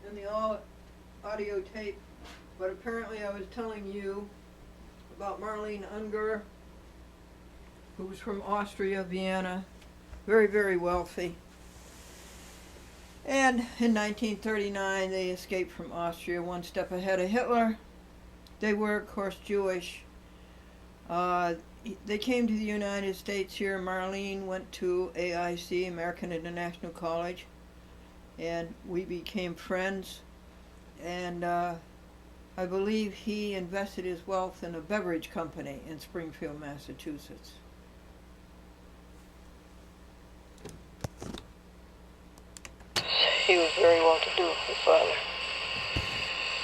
in the audio tape, but apparently I was telling you about Marlene Unger, who was from Austria, Vienna, very, very wealthy. And in 1939, they escaped from Austria, one step ahead of Hitler. They were, of course, Jewish. They came to the United States here. Marlene went to AIC, American International College, and we became friends. And I believe he invested his wealth in a beverage company in Springfield, Massachusetts. He was very well to do, his father.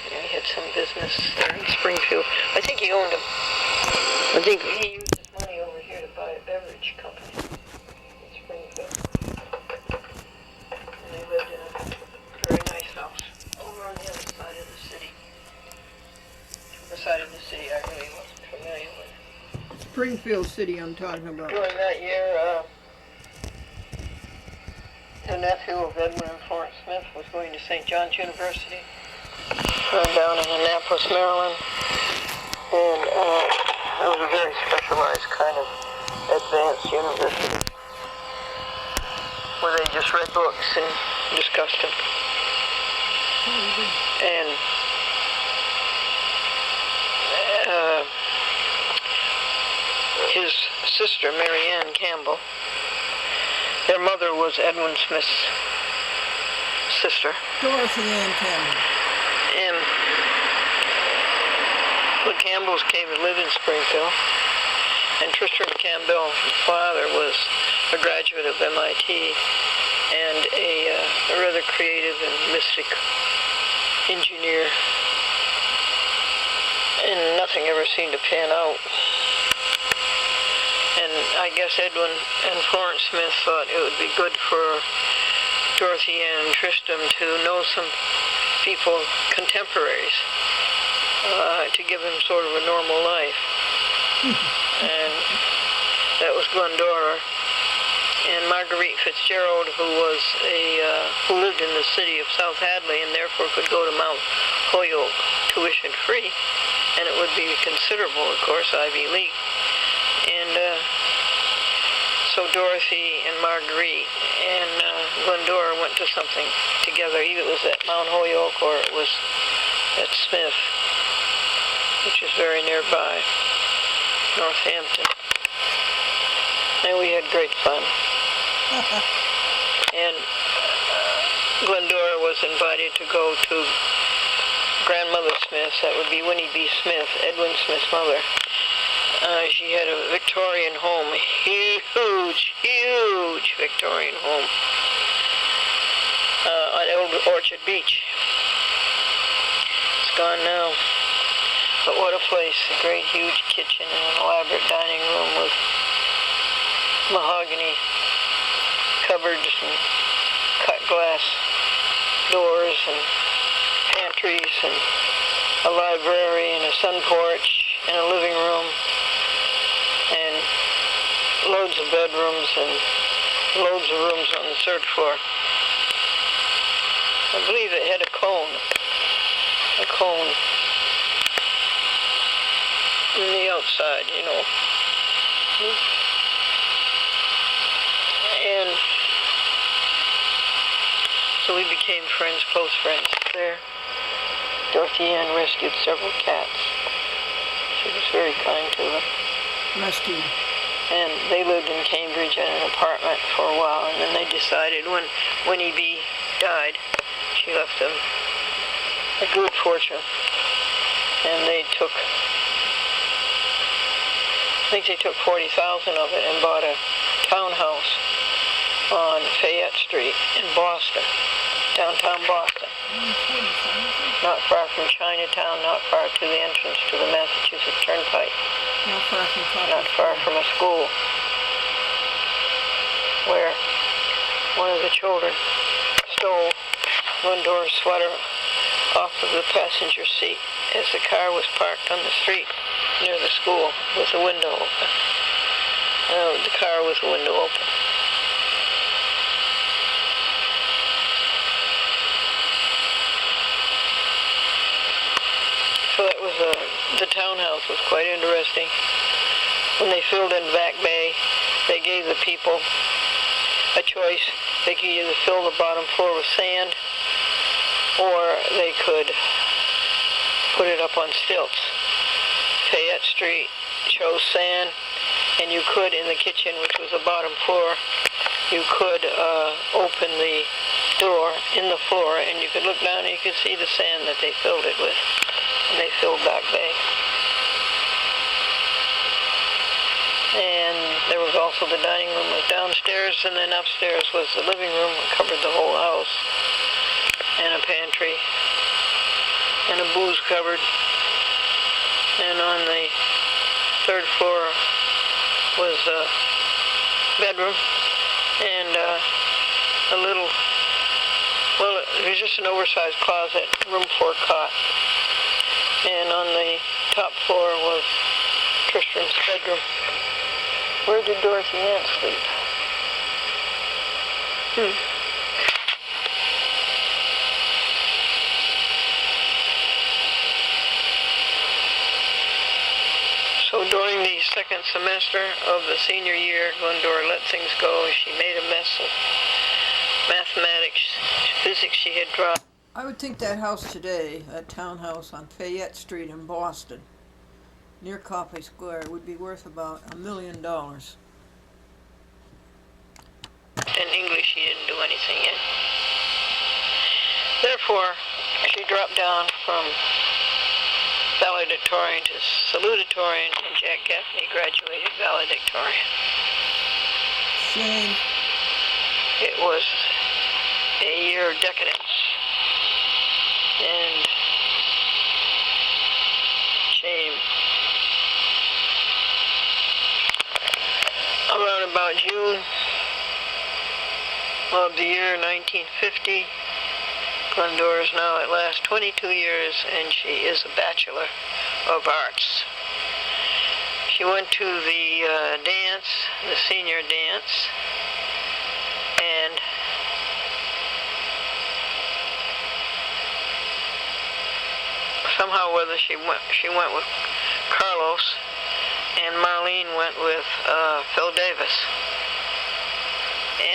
Yeah, he had some business there in Springfield. I think he owned I think he used his money over here to buy a beverage company in Springfield. And they lived in a very nice house over on the other side of the city. The side of the city I really wasn't familiar with. Springfield City I'm talking about. During that year, the nephew of Edwin and Florence Smith was going to St. John's University down in Annapolis, Maryland. And it was a very specialized kind of advanced university where they just read books and discussed them. And his sister, Mary Ann Campbell, their mother was Edwin Smith's sister. Dorothy Ann Campbell. And the Campbells came to live in Springfield, and Tristram Campbell's father was a graduate of MIT and a rather creative and mystic engineer, and nothing ever seemed to pan out. And I guess Edwin and Florence Smith thought it would be good for Dorothy and Tristram to know some people, contemporaries, to give him sort of a normal life. And that was Glendora. And Marguerite Fitzgerald, who lived in the city of South Hadley and therefore could go to Mount Holyoke tuition free, and it would be considerable, of course, Ivy League. And so Dorothy and Marguerite and Glendora went to something together. Either it was at Mount Holyoke or it was at Smith, which is very nearby, Northampton. And we had great fun. And Glendora was invited to go to Grandmother Smith, that would be Winnie B. Smith, Edwin Smith's mother. She had a Victorian home, a huge Victorian home on Old Orchard Beach. It's gone now. But what a place, a great huge kitchen and an elaborate dining room with mahogany cupboards and cut glass doors and pantries and a library and a sun porch and a living room and loads of bedrooms and loads of rooms on the third floor. I believe it had a cone on the outside, you know. And so we became friends, close friends there. Dorothy Ann rescued several cats. She was very kind to them. Rescued. And they lived in Cambridge in an apartment for a while, and then they decided when Winnie B. died, she left them a good fortune. And I think they took 40,000 of it and bought a townhouse on Fayette Street in Boston, downtown Boston. Not far from Chinatown, not far to the entrance to the Massachusetts Turnpike. Not far from a school where one of the children stole Glendora's sweater off of the passenger seat as the car was parked on the street near the school with the window open. The car with the window open. So that was the townhouse was quite interesting. When they filled in Back Bay, they gave the people a choice. They could either fill the bottom floor with sand, or they could put it up on stilts. Fayette Street chose sand, and you could, in the kitchen, which was the bottom floor, you could open the door in the floor, and you could look down and you could see the sand that they filled it with. And they filled Back Bay. And there was also the dining room was downstairs, and then upstairs was the living room that covered the whole house, and a pantry, and a booze cupboard. And on the third floor was a bedroom, and a little, well, it was just an oversized closet, room for a cot. And on the top floor was Tristram's bedroom. Where did Dorothy Ann sleep? So during the second semester of the senior year, Glendora let things go. She made a mess of mathematics, physics she had dropped. I would think that house today, that townhouse on Fayette Street in Boston, near Copley Square, would be worth about $1 million. In English, she didn't do anything in. Therefore, she dropped down from valedictorian to salutatorian, and Jack Gaffney graduated valedictorian. Shame. It was a year of decadence. And shame. Around about June of the year 1950, Glendora is now at last 22 years, and she is a Bachelor of Arts. She went to the dance, the senior dance, and somehow whether she went with Carlos, and Marlene went with Phil Davis.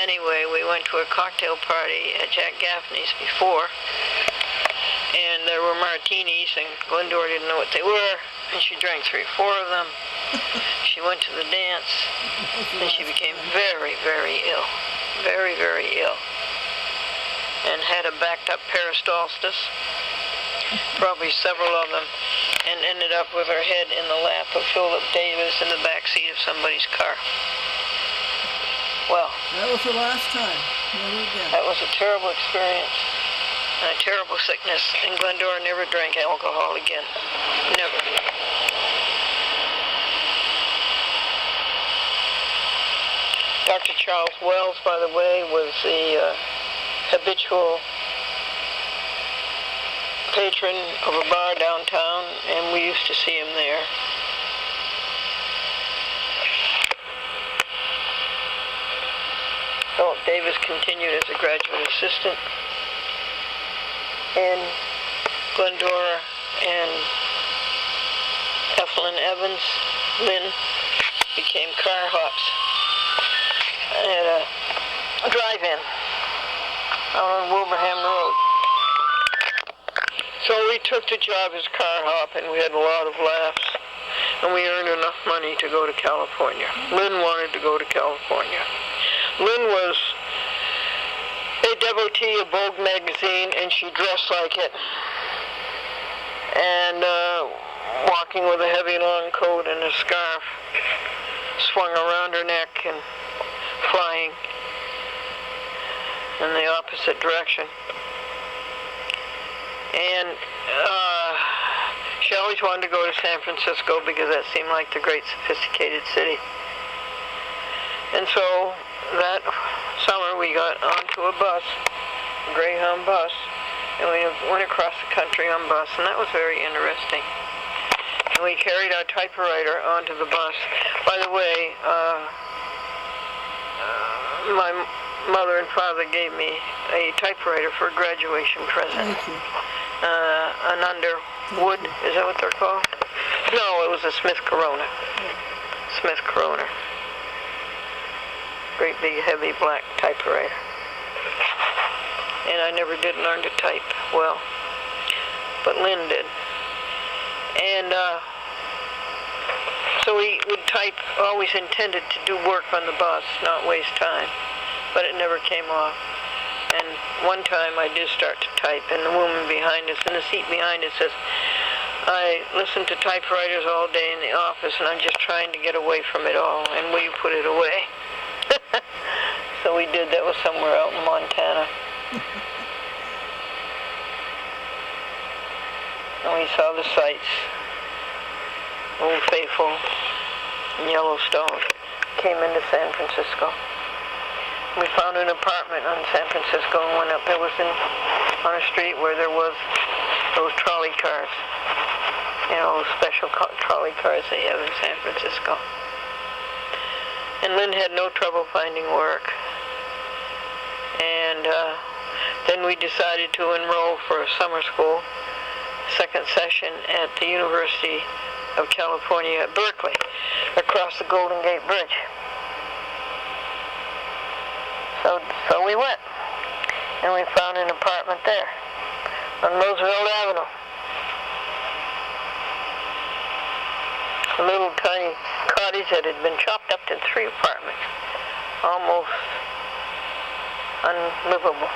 Anyway, we went to a cocktail party at Jack Gaffney's before, and there were martinis, and Glendora didn't know what they were, and she drank 3 or 4 of them. She went to the dance, and she became very, very ill. Very, very ill. And had a backed-up peristalsis, probably several of them, and ended up with her head in the lap of Philip Davis in the back seat of somebody's car. Well, that was the last time. Never again. That was a terrible experience and a terrible sickness, and Glendora never drank alcohol again. Never. Dr. Charles Wells, by the way, was the habitual patron of a bar downtown, and we used to see him there. Philip Davis continued as a graduate assistant, and Glendora and Ethelyn Evans, Lynn, became car hops at a drive-in out on Wilbraham Road. So we took the job as car hop, and we had a lot of laughs, and we earned enough money to go to California. Lynn wanted to go to California. Lynn was a devotee of Vogue magazine, and she dressed like it, and walking with a heavy long coat and a scarf swung around her neck and flying in the opposite direction. And she always wanted to go to San Francisco because that seemed like the great sophisticated city. And so that summer we got onto a bus, a Greyhound bus, and we went across the country on bus, and that was very interesting. And we carried our typewriter onto the bus. By the way, my mother and father gave me a typewriter for a graduation present. Thank you. An under Wood, is that what they're called? No, it was a Smith Corona. Smith Corona. Great big heavy black typewriter. And I never did learn to type well, but Lynn did. And so we would type, always intended to do work on the bus, not waste time, but it never came off. And one time I did start to type, and the woman behind us, in the seat behind us, says, I listen to typewriters all day in the office, and I'm just trying to get away from it all, and will you put it away? So we did. That was somewhere out in Montana. And we saw the sights. Old Faithful, Yellowstone. Came into San Francisco. We found an apartment on San Francisco and went up. It was on a street where there was those trolley cars. You know, special trolley cars they have in San Francisco. And Lynn had no trouble finding work. And then we decided to enroll for a summer school, second session at the University of California at Berkeley, across the Golden Gate Bridge. So we went, and we found an apartment there on Roosevelt Avenue. A little tiny cottage that had been chopped up to 3 apartments, almost unlivable.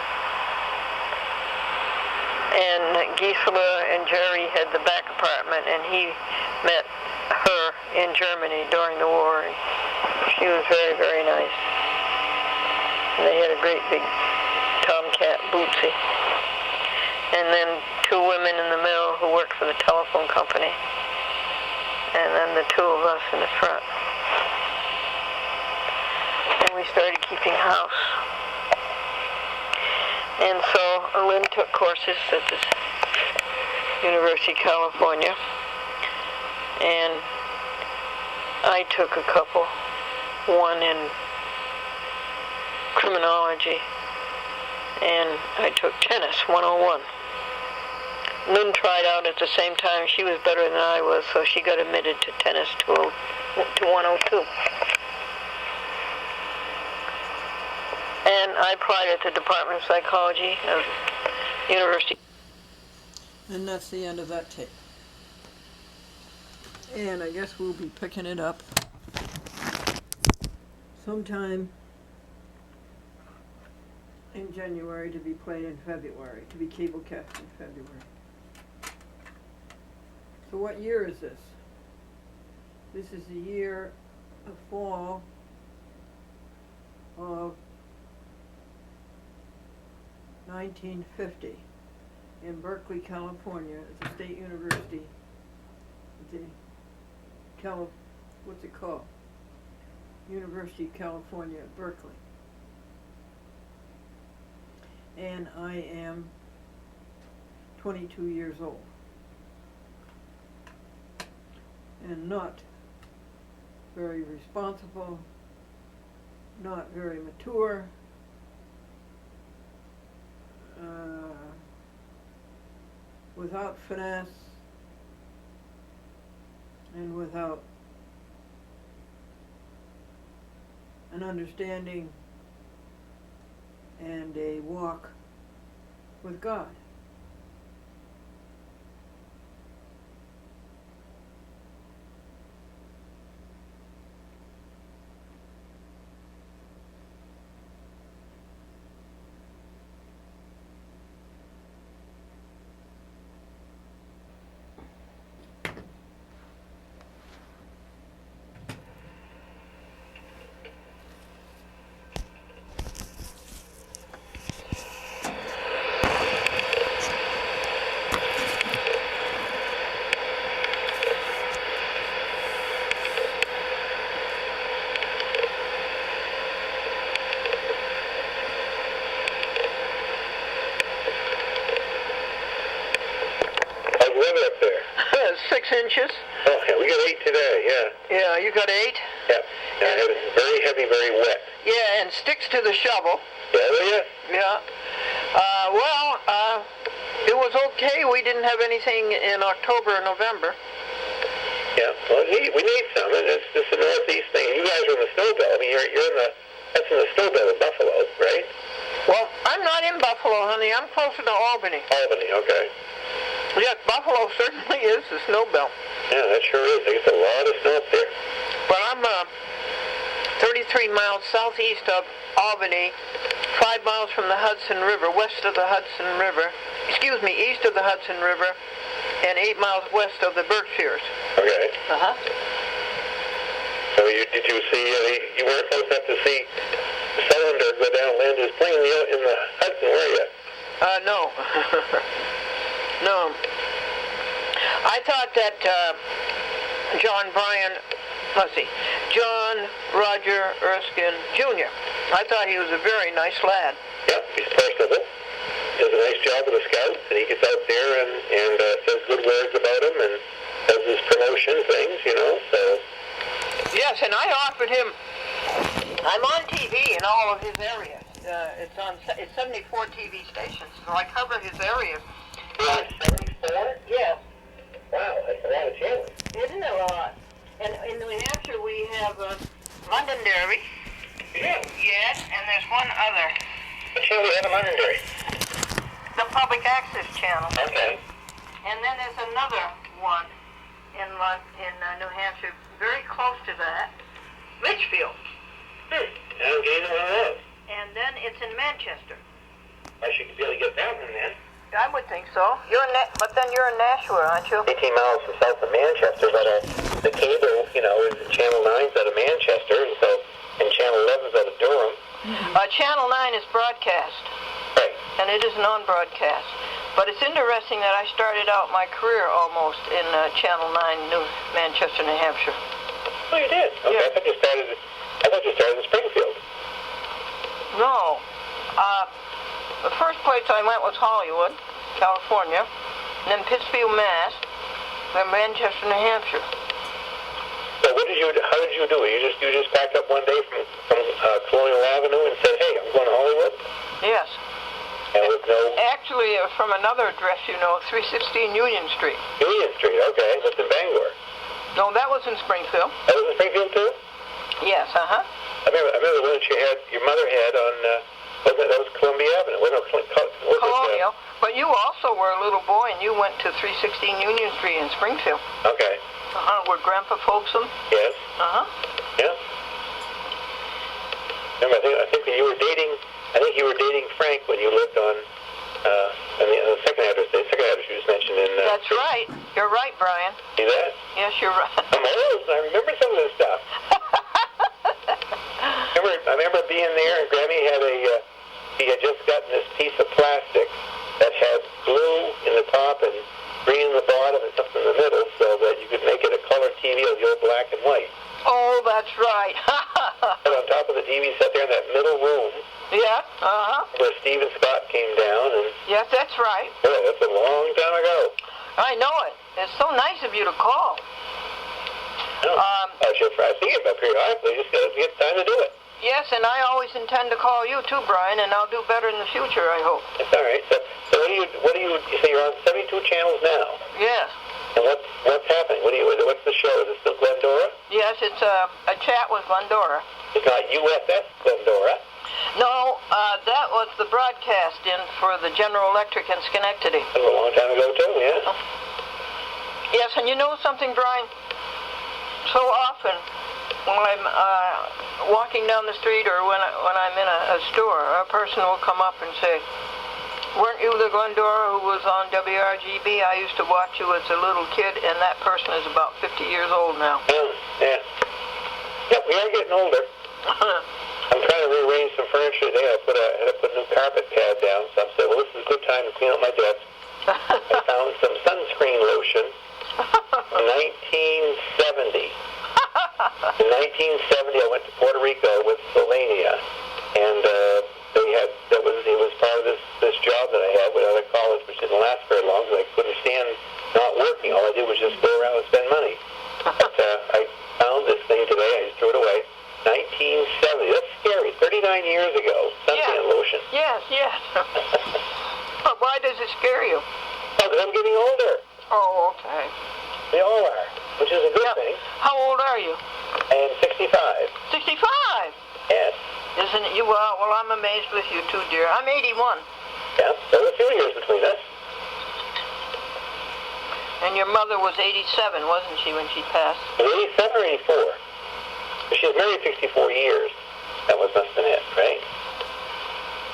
And Gisela and Jerry had the back apartment, and he met her in Germany during the war. And she was very, very nice. And they had a great big tomcat, Bootsy. And then 2 women in the middle who worked for the telephone company. And then the 2 of us in the front. And we started keeping house. And so Lynn took courses at the University of California. And I took a couple. One in criminology. And I took tennis 101. Lynn tried out at the same time. She was better than I was, so she got admitted to tennis to 102. And I applied at the Department of Psychology of University. And that's the end of that tape. And I guess we'll be picking it up sometime in January, to be played in February, to be cablecast in February. So what year is this? This is the year of fall of 1950 in Berkeley, California. It's a state university. What's it called? University of California at Berkeley. And I am 22 years old. And not very responsible, not very mature, without finesse, and without an understanding and a walk with God. Up there? 6 inches. Oh, yeah, we got 8 today, yeah. Yeah, you got 8? Yeah. Yeah, it was very heavy, very wet. Yeah, and sticks to the shovel. Yeah, will you? Yeah. It was okay. We didn't have anything in October or November. Yeah, well, we need some, and it's the northeast thing. You guys are in the snow belt. I mean, you're in the, that's in the snow belt of Buffalo, right? Well, I'm not in Buffalo, honey. I'm closer to Albany. Albany, okay. Yes, Buffalo certainly is the snow belt. Yeah, that sure is. There's a lot of snow up there. But I'm 33 miles southeast of Albany, 5 miles from the Hudson River, west of the Hudson River, east of the Hudson River, and 8 miles west of the Berkshires. Okay. Uh-huh. So did you see, you weren't close enough to see Cylinder go down land his plane in the Hudson, were you? No. No. I thought that John Roger Erskine Jr., I thought he was a very nice lad. Yeah, he's personable. Does a nice job with the scouts, and he gets out there and says good words about him and does his promotion things, you know, so. Yes, and I offered him, I'm on TV in all of his areas. It's 74 TV stations, so I cover his area. 74? Yes. Wow, that's a lot of channels. Isn't it a lot? And in New Hampshire we have Londonderry. Yeah. Yes, and there's one other. What channel do you have in Londonderry? The Public Access Channel. Okay. And then there's another one in New Hampshire, very close to that, Litchfield. I don't get either one of those. And then it's in Manchester. I should be able to get that one then. I would think so. But then you're in Nashva, aren't you? 18 miles from south of Manchester, but the cable, you know, is Channel 9's out of Manchester, and Channel 11's out of Durham. Channel 9 is broadcast, Right. and it is non-broadcast. But it's interesting that I started out my career almost in Channel 9, Manchester, New Hampshire. Oh, you did? Okay, Yeah. I thought you started in Springfield. No. The first place I went was Hollywood, California, and then Pittsfield, Mass., then Manchester, New Hampshire. So how did you do it? You just packed up one day from Colonial Avenue and said, hey, I'm going to Hollywood? Yes. And with no... Actually, from another address, 316 Union Street. Union Street, okay. That's in Bangor. No, that was in Springfield. That was in Springfield, too? Yes, uh-huh. I remember the one your mother had on, that was Columbia Avenue. Colonial. But you also were a little boy, and you went to 316 Union Street in Springfield. Okay. Where Grandpa Folksam? Yes. Uh-huh. Yeah. Remember, I think you were dating Frank when you lived on the second address you just mentioned in... That's right. You're right, Brian. See that? Yes, you're right. I'm old. I remember some of this stuff. I remember being there, and Grammy he had just gotten this piece of plastic that had blue in the top and green in the bottom and something in the middle, so that you could make it a color TV of the old black and white. Oh, that's right. And on top of the TV set there in that middle room, Yeah, uh-huh. where Steve and Scott came down, and Yes, that's right. boy, that's a long time ago. I know it. It's so nice of you to call. No, I see it periodically. Just got to get time to do it. Yes, and I always intend to call you too, Brian, and I'll do better in the future, I hope. That's all right. So what do you say? You're on 72 channels now. Yes. And what's happening? What's the show? Is it still Glendora? Yes, it's a chat with Glendora. It's not USS Glendora. No, that was the broadcast in for the General Electric in Schenectady. That was a long time ago too. Yes. Yes, and you know something, Brian? So often, when I'm walking down the street or when I'm in a store, a person will come up and say, "Weren't you the Glendora who was on WRGB? I used to watch you as a little kid," and that person is about 50 years old now. Yeah. Yep, we are getting older. I'm trying to rearrange some furniture today. I had to put a new carpet pad down, so I said, well, this is a good time to clean up my desk. I found some sunscreen lotion from 1970. In 1970, I went to Puerto Rico with Slovenia, and it was part of this job that I had out of college, which didn't last very long because I couldn't stand not working. All I did was just go around and spend money. But I found this thing today. I just threw it away. 1970. That's scary. 39 years ago. Sunscreen lotion. Yes. But why does it scare you? I'm getting older. Oh, okay. We all are, which is a good thing. How old are you? I am 65. 65? Yes. Isn't it? Well, I'm amazed with you too, dear. I'm 81. Yeah, there were a few years between us. And your mother was 87, wasn't she, when she passed? 87 or 84? She was married 64 years. That must have been it, right?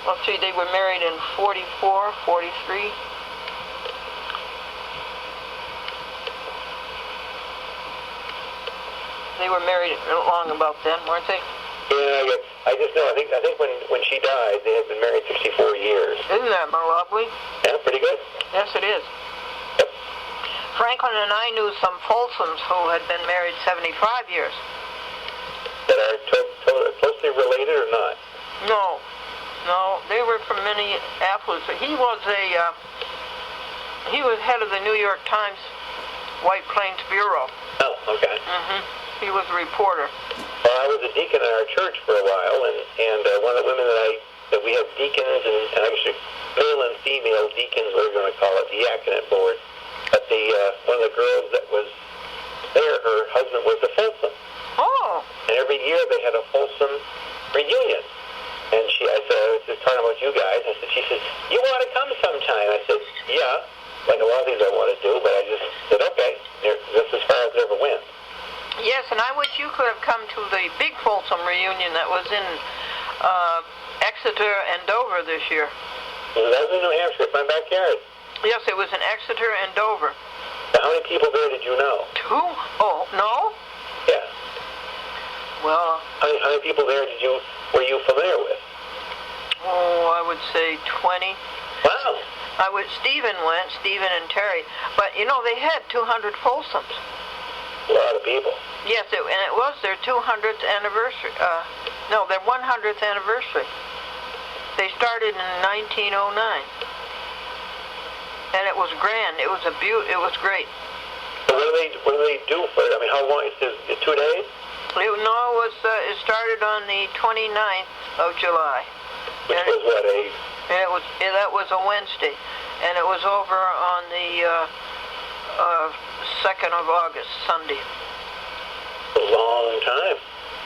Let's see, they were married in 44, 43. They were married long about then, weren't they? Yeah, I just know. I think when she died, they had been married 64 years. Isn't that lovely? Yeah, pretty good. Yes, it is. Yep. Franklin and I knew some Folsoms who had been married 75 years. That are closely related or not? No, they were from Minneapolis. He was head of the New York Times White Plains Bureau. Oh, okay. He was a reporter. Well, I was a deacon in our church for a while, and one of the women that we had deacons and actually male and female deacons, whatever you want to call it, the diaconate board. But one of the girls that was there, her husband was a Folsom. Oh. And every year they had a Folsom reunion. And I said, I was just talking about you guys. She said, you want to come sometime? I said, yeah, like a lot of things I want to do, but I just said, okay. That's as far as it ever went. Yes, and I wish you could have come to the big Folsom reunion that was in Exeter and Dover this year. That was in New Hampshire, it's my backyard. Yes, it was in Exeter and Dover. Now, how many people there did you know? 2? Oh, no? Yeah. Well, how many people there were you familiar with? Oh, I would say 20. Wow. Stephen and Terry. But, they had 200 Folsoms. A lot of people. Yes, and it was their 200th anniversary. Their 100th anniversary. They started in 1909. And it was grand. It was it was great. So what do they do for it? I mean, how long? Is it 2 days? It started on the 29th of July. Which was what, that was a Wednesday. And it was over on the 2nd of August, Sunday. A long time.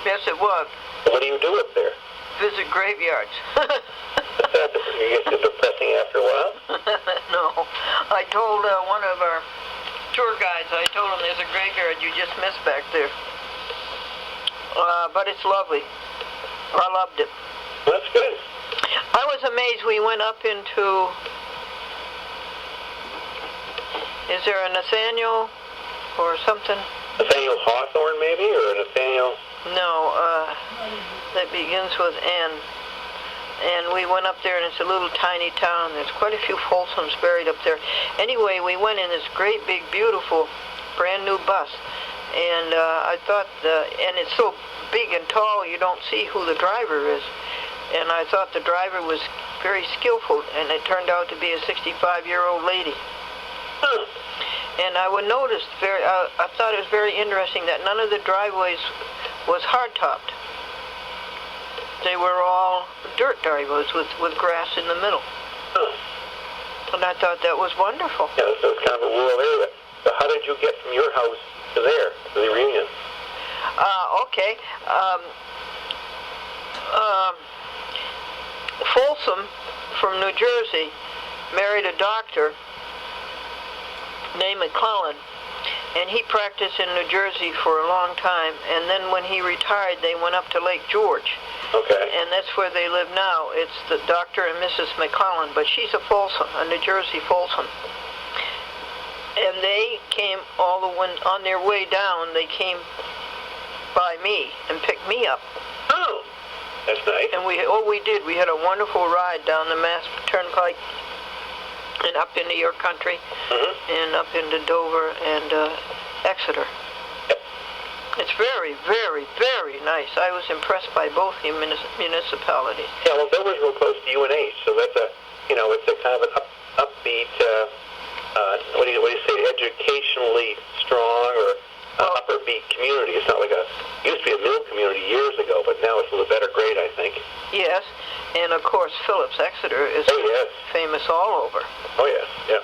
Yes, it was. So what do you do up there? Visit graveyards. You get depressing after a while? No. I told one of our tour guides, I told him there's a graveyard you just missed back there. But it's lovely. I loved it. Well, that's good. I was amazed we went up into... Is there a Nathaniel or something? Nathaniel Hawthorne, maybe? Or a Nathaniel... No, that begins with N. And we went up there, and it's a little tiny town. There's quite a few Folsoms buried up there. Anyway, we went in this great, big, beautiful, brand-new bus. And I thought, and it's so big and tall, you don't see who the driver is. And I thought the driver was very skillful, and it turned out to be a 65-year-old lady. And I would notice, I thought it was very interesting that none of the driveways was hard-topped. They were all dirt driveways with grass in the middle. And I thought that was wonderful. Yeah, so it's kind of a rural area. So how did you get from your house to there, to the reunion? Okay. Folsom from New Jersey married a doctor named McClellan, and he practiced in New Jersey for a long time, and then when he retired they went up to Lake George. Okay. And that's where they live now. It's the Dr. and Mrs. McClellan, but she's a Folsom, a New Jersey Folsom. And they came on their way down, they came by me and picked me up. Oh, that's nice. And we did. We had a wonderful ride down the Mass Turnpike and up into your country, and up into Dover and Exeter. It's very, very, very nice. I was impressed by both the municipalities. Yeah, well, Dover's real close to UNH, so that's it's a kind of an upbeat, what do you say, educationally strong or upper beat community. It's not like it used to be a mill community years ago, but now it's a little better grade, I think. Yes, and of course Phillips Exeter is famous all over. Oh yes, yeah.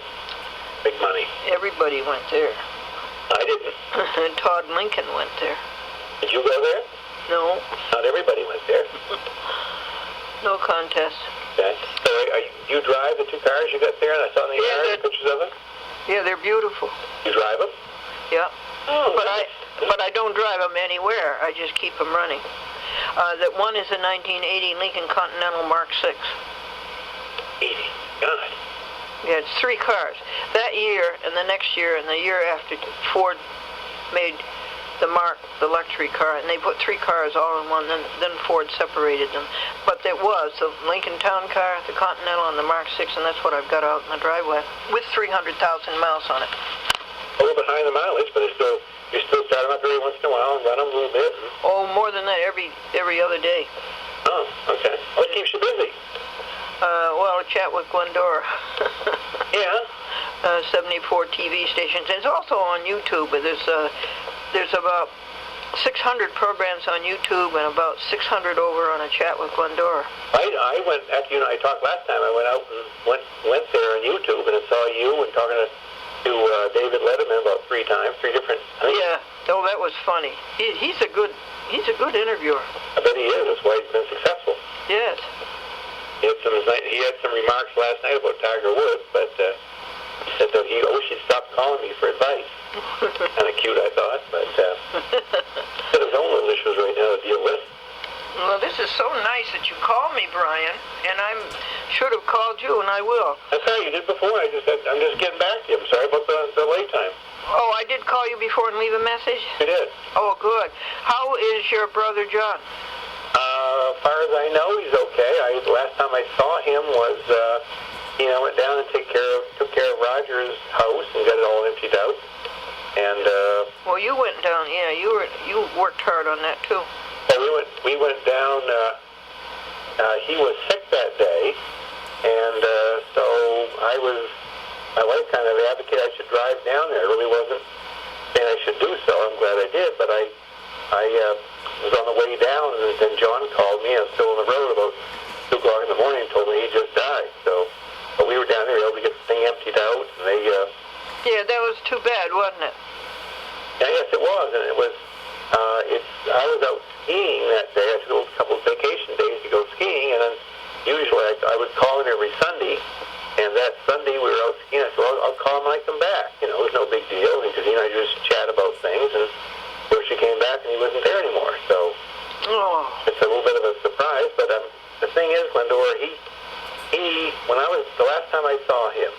Big everybody went there. I didn't. And Todd Lincoln went there. Did you go there? No, Not everybody went there. no contest. Okay. So you drive the 2 cars you got there, and I saw in the yard pictures of them? Yeah, they're beautiful. You drive them? Yeah. Oh, But nice. I don't drive them anywhere. I just keep them running. That one is a 1980 Lincoln Continental Mark 6. 80. God. Yeah, it's 3 cars. That year and the next year and the year after, Ford made the luxury car, and they put 3 cars all in one. Then Ford separated them. But there was the Lincoln Town Car, the Continental, and the Mark 6, and that's what I've got out in the driveway with 300,000 miles on it. A little behind the mileage, but you still start them up every once in a while and run them a little bit. Oh, more than that, every other day. Oh, okay. What keeps you busy? Well, a chat with Glendora. Yeah. 74 TV stations. And it's also on YouTube. There's about 600 programs on YouTube and about 600 over on a chat with Glendora. I went, after I talked last time, I went out and went there on YouTube and I saw you and talking to David Letterman about 3 times, 3 different things. Yeah. Oh, that was funny. He's a good interviewer. I bet he is. That's why he's been successful. Yes. He had some remarks last night about Tiger Woods, but he said that he wish he'd stop calling me for advice. Kind of cute, I thought, but got his own little issues right now to deal with. Well, this is so nice that you called me, Brian, and I should have called you, and I will. That's right, you did before. I'm just getting back to you. I'm sorry about the late time. Oh, I did call you before and leave a message? You did. Oh, good. How is your brother John? As far as I know, he's okay. The last time I saw him was, went down and took care of Roger's house and got it all emptied out. And well, you went down. Yeah, you worked hard on that too. well, we went down. He was sick that day, and so my wife kind of advocated I should drive down there. I really wasn't saying I should do so. I'm glad I did, but I was on the way down, and then John called me. I was still on the road about 2 o'clock in the morning and told me he just died. So, but we were down there able to get the thing emptied out, and they. Yeah, that was too bad, wasn't it? Yeah, yes, it was, and it was. I was out skiing that day. I took a couple of vacation days to go skiing, and then usually I would call him every Sunday. And that Sunday we were out skiing. I said, well, I'll call him when I come back. It was no big deal because he and I just chat about things. And where she came back and he wasn't there anymore. So it's a little bit of a surprise. But the thing is, Glendora, when the last time I saw him,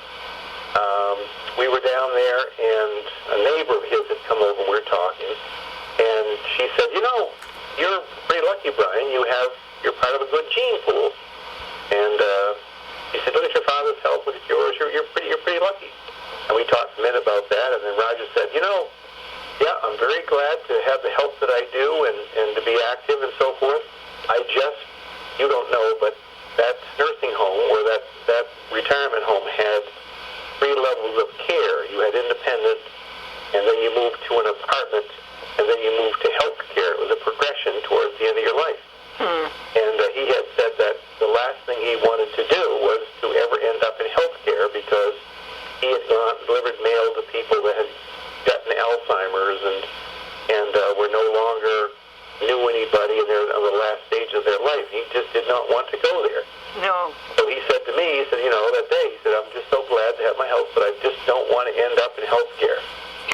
we were down there and a neighbor of his had come over and we were talking. And she said, you're pretty lucky, Brian. You're part of a good gene pool. And he said, look at your father's health, look at yours. You're pretty lucky. And we talked a minute about that. And then Roger said, yeah, I'm very glad to have the health that I do and to be active and so forth. You don't know, but that nursing home or that retirement home had 3 levels of care. You had independent, and then you moved to an apartment, and then you moved to health care. It was a progression towards the end of your life. And he had said that the last thing he wanted to do was to ever end up in health care because he had delivered mail to people that had gotten Alzheimer's and were no longer knew anybody and they're on the last stage of their life. He just did not want to go there. No. So he said to me, that day, he said, I'm just so glad to have my health, but I just don't want to end up in health care.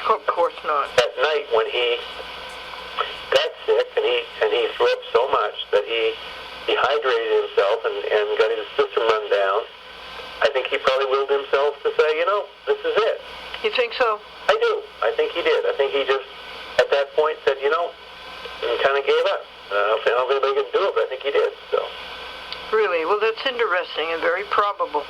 Of course not. That night when he got sick and he threw up so much that he dehydrated himself and got his system run down, I think he probably willed himself to say, this is it. You think so? I do. I think he did. I think he just, at that point, said, and kind of gave up. I don't know if anybody could do it, but I think he did. So. Really? Well, that's interesting and very probable.